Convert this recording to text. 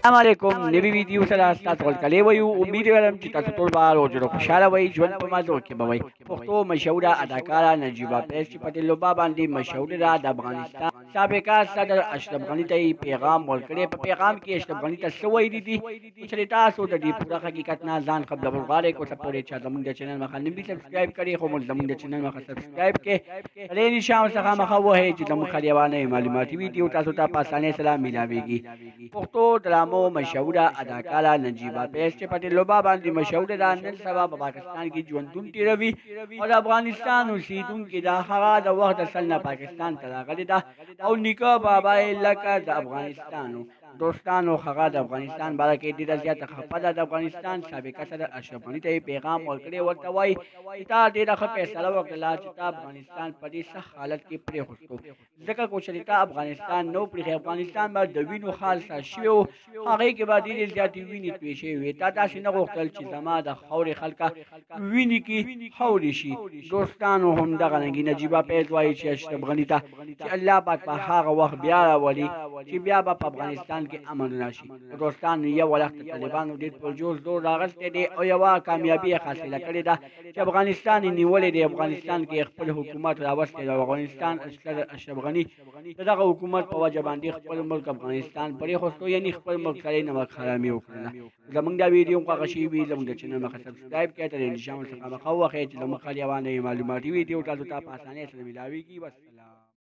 السلام علیکم نوی ویډیو سره تاسو ټول وایو امید لرم چې تاسو ټول به روزه خوشاله وئ ژوند په مزو کې به وئ پښتو مشهوره اداکاره نجیبه پیسټ په لوبا باندې مشهوره ده د افغانستان سابقه صدر اشرف غنی ته پیغام ورکړی په پیغام کې اشرف غنی ته سوې دي چې تاسو د دې پوره حقیقت نه ځان خبر ورغړې کو سپورټ چې زموږ د چینل مخه نبی سبسکرایب کړئ خو موږ زموږ د چینل مخه سبسکرایب کړئ لري نشان څخه مخه وه چې زموږ خلیوانه معلوماتي ویډیو تاسو ته په اسانه سره ملاويږي پښتو ډرامو مشهوره اداکاره نجیبه پیسټ په لوبا باندې مشهوره ده نن سبا په پاکستان کې ژوندون تیروي او د افغانستان اوسیدونکو د هغه د وخت سره پاکستان ته راغلي ده او نیکه بابا لکه د افغانستان دوستانو هغه د افغانستان باره کې ډیره زیاته خپه ده د افغانستان سابقه صدر اشرف غنی ته پیغام ورکړی ورته وایي چې تا ډیره ښه فیصله وکړه چې تا افغانستان په دې سخت حالت کې پرېښودو ځکه کو چې تا افغانستان نو پرېښی افغانستان به د وینو خال سره شوی و هغې کې به ډېرې زیاتې وینې تویې شوې وې تا داسې نه غوښتل چې زما د خاورې خلکه وینې کې خاورې شي دوستانو همدغه رنګې نجیبه پیز وایي چې اشرف غني ته چې الله پاک په هغه وخت بیا راولي چې بیا به په افغانستان کې امن راشي دوستانو یو وخت طالبانو ډېر پرجوش زور راغستی دی او یوه کامیابي یې حاصله کړې ده چې افغانستان یې نیولی دی افغانستان کې خپل حکومت راوستی دی افغانستان اشرف غني د دغه حکومت په وجه باندې خپل ملک افغانستان پرېښودو یعنې خپل ملک سره یې نمک حرامي وکړله زموږ دا ویډیو خوښه شوې وي زموږ د چینل مخه سبسکرایب کړئ تر نشان څخه مخه وښیئ چې زموږ خلیوانه معلوماتي ویډیو تاسو ته په اسانۍ سره ملاویږي